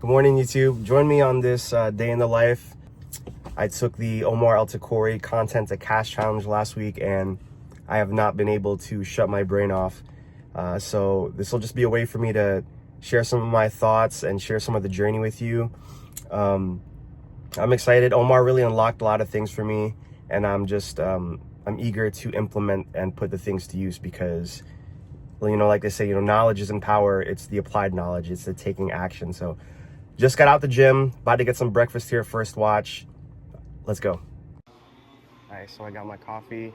Good morning, YouTube. Join me on this day in the life. I took the Omar El Takrori content to cash challenge last week, and I have not been able to shut my brain off. So this will just be a way for me to share some of my thoughts and share some of the journey with you. I'm excited. Omar really unlocked a lot of things for me, and I'm eager to implement and put the things to use because, well, like they say, knowledge isn't power. It's the applied knowledge. It's the taking action. So just got out the gym, about to get some breakfast here, first watch. Let's go. All right, so I got my coffee,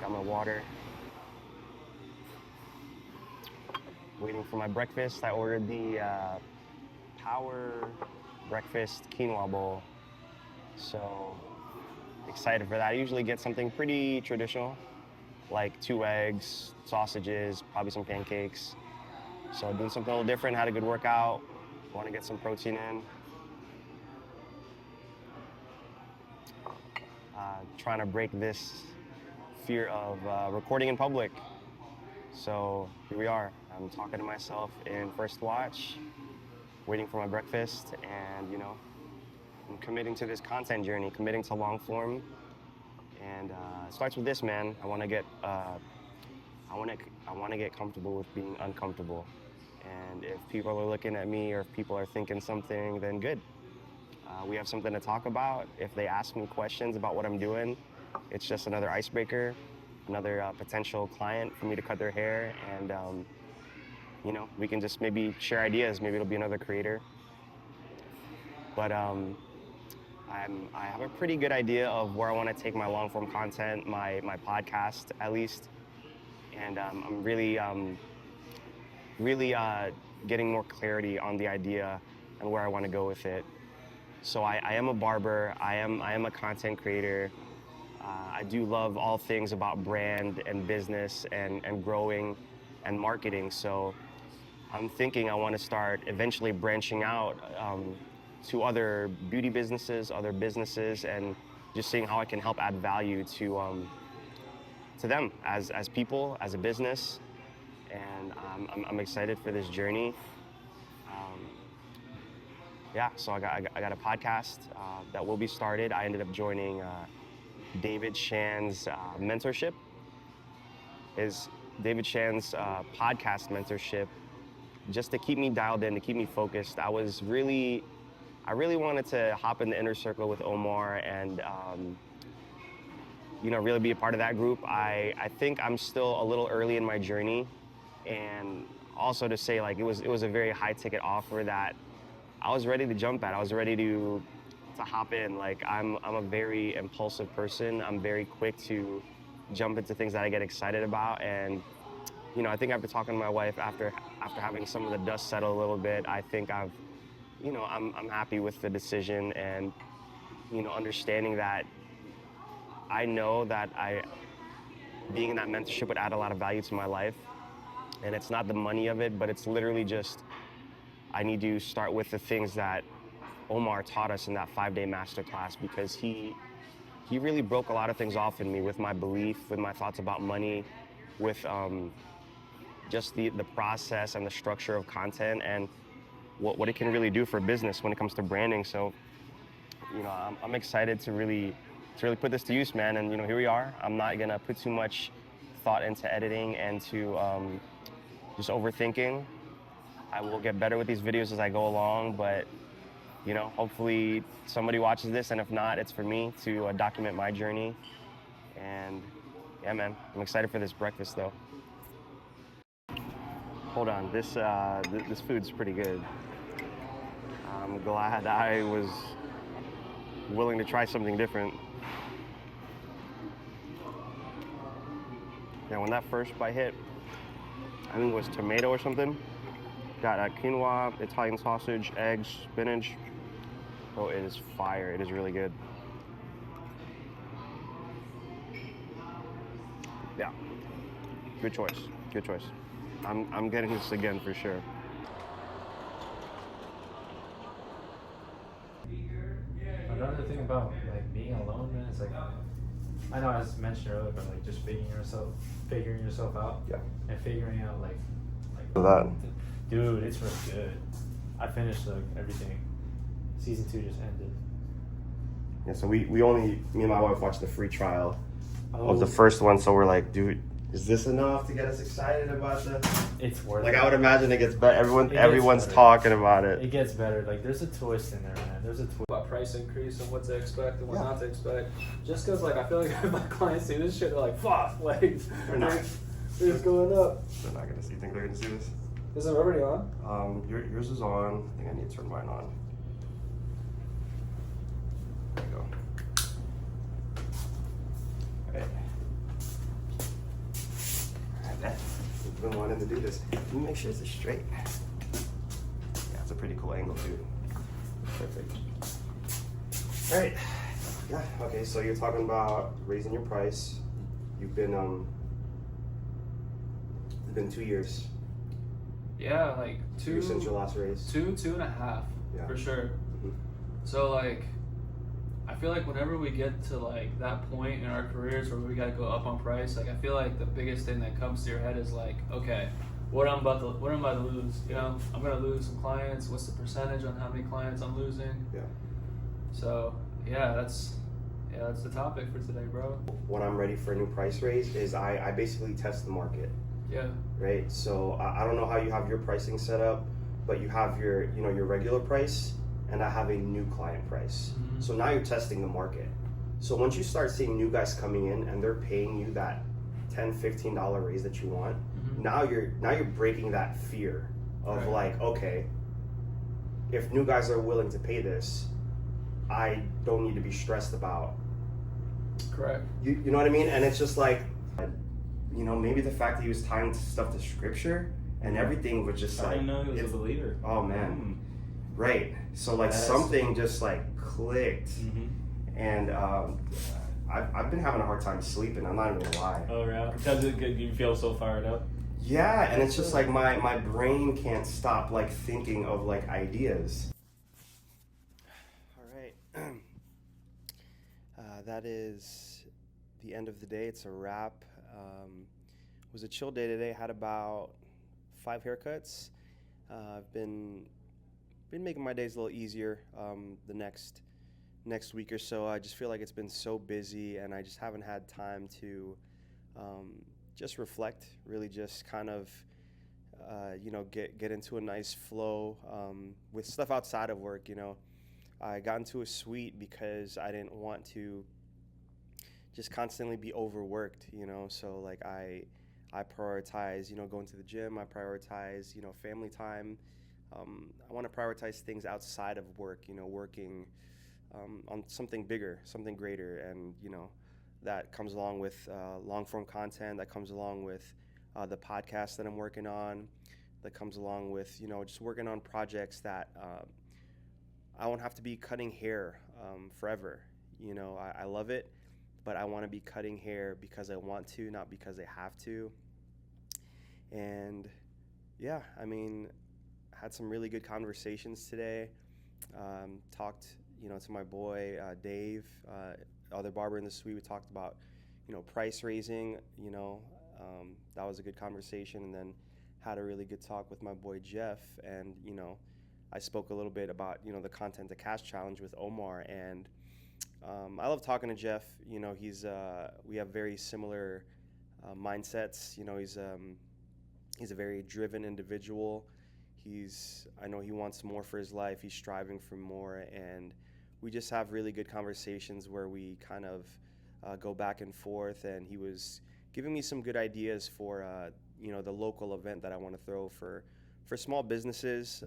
got my water. Waiting for my breakfast. I ordered the Power Breakfast Quinoa Bowl. So excited for that. I usually get something pretty traditional, like 2 eggs, sausages, probably some pancakes. So doing something a little different, had a good workout, want to get some protein in. Trying to break this fear of recording in public. So here we are. I'm talking to myself in first watch, waiting for my breakfast, and I'm committing to this content journey, committing to long form. And it starts with this, man. I want to get comfortable with being uncomfortable. And if people are looking at me or if people are thinking something, then good. We have something to talk about. If they ask me questions about what I'm doing, it's just another icebreaker, another potential client for me to cut their hair, and we can just maybe share ideas. Maybe it'll be another creator. But I have a pretty good idea of where I want to take my long form content, my podcast at least, and I'm really getting more clarity on the idea and where I want to go with it. So I am a barber. I am a content creator. I do love all things about brand and business and growing and marketing. So I'm thinking I want to start eventually branching out to other beauty businesses, other businesses, and just seeing how I can help add value to them as people, as a business. And I'm excited for this journey. Yeah, so I got a podcast that will be started. I ended up joining David Shan's mentorship. Is David Shan's podcast mentorship, just to keep me dialed in, to keep me focused. I really wanted to hop in the inner circle with Omar and really be a part of that group. I think I'm still a little early in my journey, and also to say, like, it was a very high ticket offer that I was ready to jump at. I was ready to hop in. Like, I'm a very impulsive person. I'm very quick to jump into things that I get excited about. And I think after talking to my wife, after having some of the dust settle a little bit, I think I'm happy with the decision, and understanding that I know that being in that mentorship would add a lot of value to my life. And it's not the money of it, but it's literally just I need to start with the things that Omar taught us in that 5-day masterclass, because he really broke a lot of things off in me with my belief, with my thoughts about money, with just the process and the structure of content, and what it can really do for business when it comes to branding. So, I'm excited to really put this to use, man. And here we are. I'm not gonna put too much thought into editing and to just overthinking. I will get better with these videos as I go along, but hopefully somebody watches this, and if not, it's for me to document my journey. And yeah, man, I'm excited for this breakfast though. Hold on, this food's pretty good. I'm glad I was willing to try something different. Yeah, when that first bite hit, I think it was tomato or something. Got quinoa, Italian sausage, eggs, spinach. Oh, it is fire. It is really good. Yeah, good choice. Good choice. I'm getting this again for sure. Another thing about like being alone, man, is like, I know as mentioned earlier, but like just figuring yourself out, Yeah. and figuring out like So that. dude, it's really good. I finished like everything. Season 2 just ended. Yeah, so we only, me and my wife watched the free trial of the Oh. first one, so we're like, dude, is this enough to get us excited about the? It's worth Like it. I would imagine it gets better. Everyone's better. talking about it. It gets better. Like there's a twist in there, man. There's a twist. About price increase and what to expect and what Yeah. not to expect. Just because, like, I feel like if my clients see this shit, they're like, fuck, like, They're not. it's going up. They're not gonna see. You think they're gonna see this? Is it already on? Yours is on. I think I need to turn mine on. There you go. All right. We've been wanting to do this. Let me make sure it's straight. Yeah, it's a pretty cool angle too. Perfect. All right. Yeah. Okay. So you're talking about raising your price. You've been it's been 2 years. Yeah, like 2 years since your last raise. 2.5, Yeah. for sure. Mhm. So, like, I feel like whenever we get to, like, that point in our careers where we gotta go up on price, like, I feel like the biggest thing that comes to your head is, like, okay, what am I about to lose? You know, I'm gonna lose some clients. What's the percentage on how many clients I'm losing? Yeah. So, that's the topic for today, bro. When I'm ready for a new price raise is I basically test the market, Yeah. right? So I don't know how you have your pricing set up, but you have your your regular price, and I have a new client price. Mhm. So now you're testing the market. So once you start seeing new guys coming in and they're paying you that $10-15 raise that you want, Mhm. now you're breaking that fear of Right. like, okay, if new guys are willing to pay this, I don't need to be stressed about. Correct. You know what I mean? And it's just like, maybe the fact that he was tying stuff to scripture and everything was just I like, didn't know he was it's- a believer. oh man, right. So like Yes. something just like clicked, Mm-hmm. and I've been having a hard time sleeping. I'm not even gonna lie. Oh, yeah. Does it get you feel so fired up? Yeah, and it's just like my brain can't stop like thinking of like ideas. All right. That is the end of the day. It's a wrap. It was a chill day today. Had about 5 haircuts. I've been making my days a little easier the next week or so. I just feel like it's been so busy, and I just haven't had time to just reflect. Really, just kind of get into a nice flow with stuff outside of work. I got into a suite because I didn't want to just constantly be overworked, so like I prioritize, going to the gym. I prioritize, family time. I want to prioritize things outside of work, working on something bigger, something greater, and that comes along with long form content, that comes along with the podcast that I'm working on, that comes along with just working on projects that I won't have to be cutting hair forever. I love it, but I want to be cutting hair because I want to, not because I have to. And yeah, I mean, had some really good conversations today. Talked, to my boy Dave, other barber in the suite. We talked about, price raising. That was a good conversation. And then had a really good talk with my boy Jeff. And I spoke a little bit about the Content to Cash Challenge with Omar. And I love talking to Jeff. We have very similar mindsets. He's a very driven individual. I know he wants more for his life. He's striving for more, and we just have really good conversations where we kind of go back and forth. And he was giving me some good ideas for the local event that I want to throw for small businesses.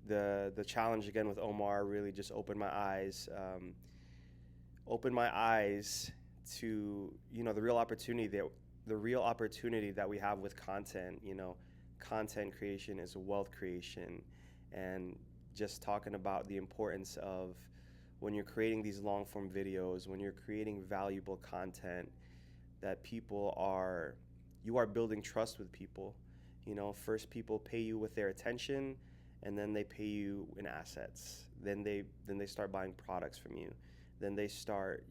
The challenge again with Omar really just opened my eyes to the real opportunity that we have with content. Content creation is wealth creation, and just talking about the importance of when you're creating these long form videos, when you're creating valuable content, that you are building trust with people. First people pay you with their attention, and then they pay you in assets. Then they start buying products from you. Then they start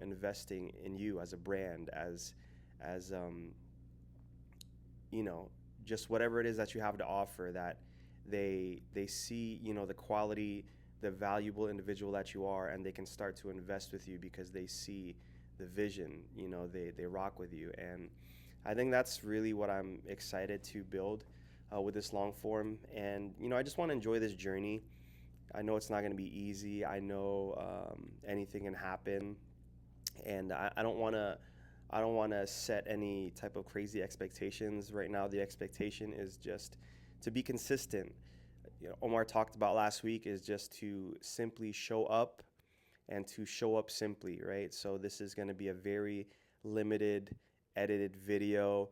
investing in you as a brand, as just whatever it is that you have to offer, that they see, the quality, the valuable individual that you are, and they can start to invest with you because they see the vision. They rock with you. And I think that's really what I'm excited to build with this long form. And I just want to enjoy this journey. I know it's not going to be easy. I know anything can happen, and I don't want to. I don't want to set any type of crazy expectations right now. The expectation is just to be consistent. Omar talked about last week is just to simply show up and to show up simply, right? So this is going to be a very limited, edited video,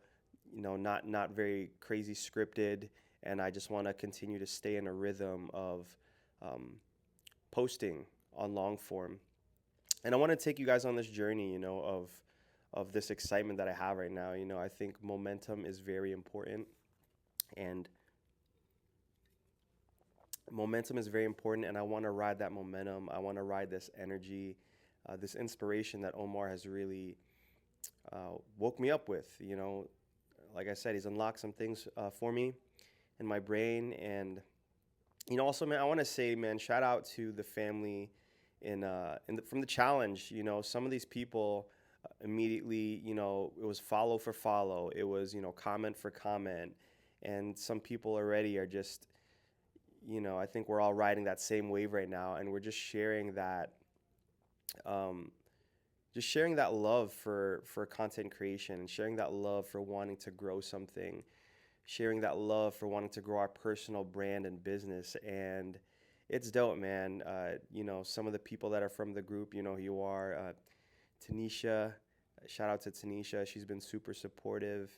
not very crazy scripted, and I just want to continue to stay in a rhythm of posting on long form. And I want to take you guys on this journey, of this excitement that I have right now. I think momentum is very important, and I want to ride that momentum. I want to ride this energy, this inspiration that Omar has really woke me up with. Like I said, he's unlocked some things for me in my brain. And also, man, I want to say, man, shout out to the family from the challenge. Some of these people immediately, it was follow for follow, it was comment for comment, and some people already are just, I think we're all riding that same wave right now, and we're just sharing that love for content creation, and sharing that love for wanting to grow something, sharing that love for wanting to grow our personal brand and business. And it's dope, man. Some of the people that are from the group, who you are. Tanisha, shout out to Tanisha. She's been super supportive,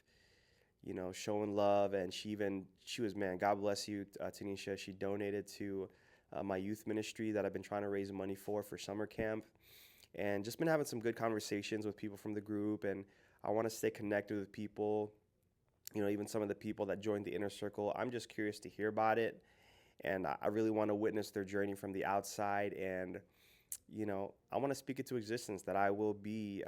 showing love. And she was, man, God bless you, Tanisha. She donated to my youth ministry that I've been trying to raise money for summer camp. And just been having some good conversations with people from the group. And I want to stay connected with people, even some of the people that joined the inner circle. I'm just curious to hear about it. And I really want to witness their journey from the outside. And I want to speak it to existence that I will be,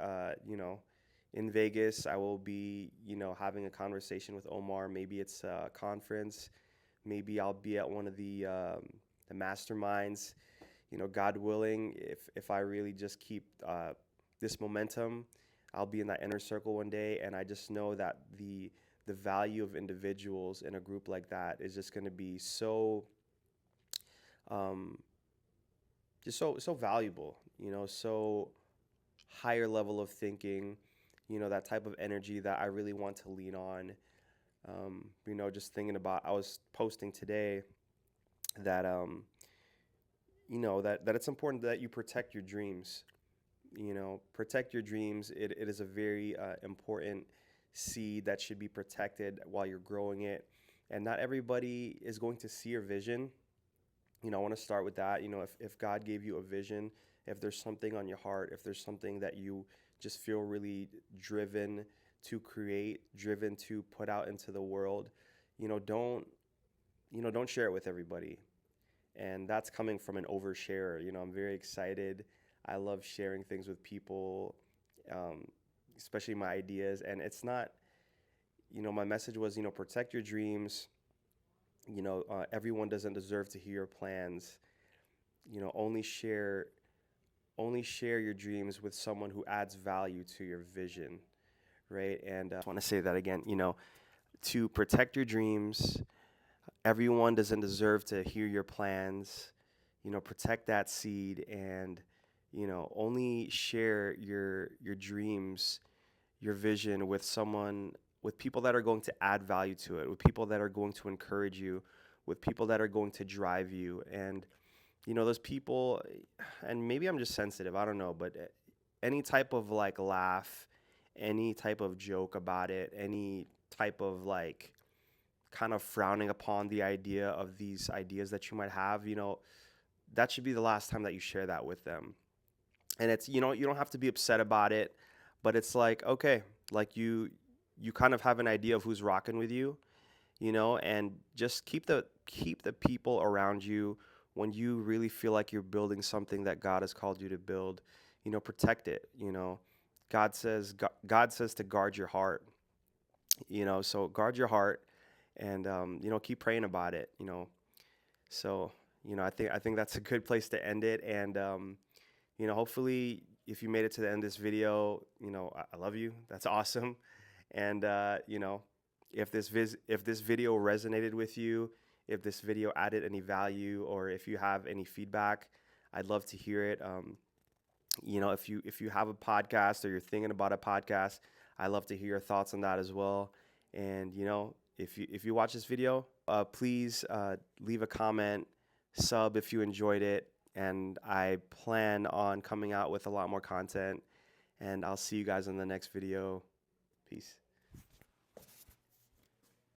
in Vegas. I will be, having a conversation with Omar. Maybe it's a conference. Maybe I'll be at one of the masterminds. God willing, if I really just keep this momentum, I'll be in that inner circle one day. And I just know that the value of individuals in a group like that is just going to be so so valuable, so higher level of thinking, that type of energy that I really want to lean on. Just thinking about, I was posting today that, that it's important that you protect your dreams, protect your dreams. It is a very important seed that should be protected while you're growing it. And not everybody is going to see your vision. I want to start with that. If God gave you a vision, if there's something on your heart, if there's something that you just feel really driven to create, driven to put out into the world, don't share it with everybody. And that's coming from an oversharer. I'm very excited. I love sharing things with people, especially my ideas. And it's not, my message was, protect your dreams. Everyone doesn't deserve to hear your plans. Only share your dreams with someone who adds value to your vision, right? And I want to say that again, to protect your dreams. Everyone doesn't deserve to hear your plans. Protect that seed, and only share your dreams, your vision with people that are going to add value to it, with people that are going to encourage you, with people that are going to drive you. And, those people, and maybe I'm just sensitive, I don't know, but any type of laugh, any type of joke about it, any type of kind of frowning upon the idea of these ideas that you might have, that should be the last time that you share that with them. And it's, you don't have to be upset about it, but it's okay, you kind of have an idea of who's rocking with you, and just keep the people around you when you really feel like you're building something that God has called you to build. Protect it. God says to guard your heart. So guard your heart, and keep praying about it. So I think that's a good place to end it. And hopefully, if you made it to the end of this video, I love you. That's awesome. And if this video resonated with you, if this video added any value, or if you have any feedback, I'd love to hear it. If you have a podcast or you're thinking about a podcast, I'd love to hear your thoughts on that as well. And if you watch this video, please leave a comment, sub if you enjoyed it, and I plan on coming out with a lot more content. And I'll see you guys in the next video. Peace.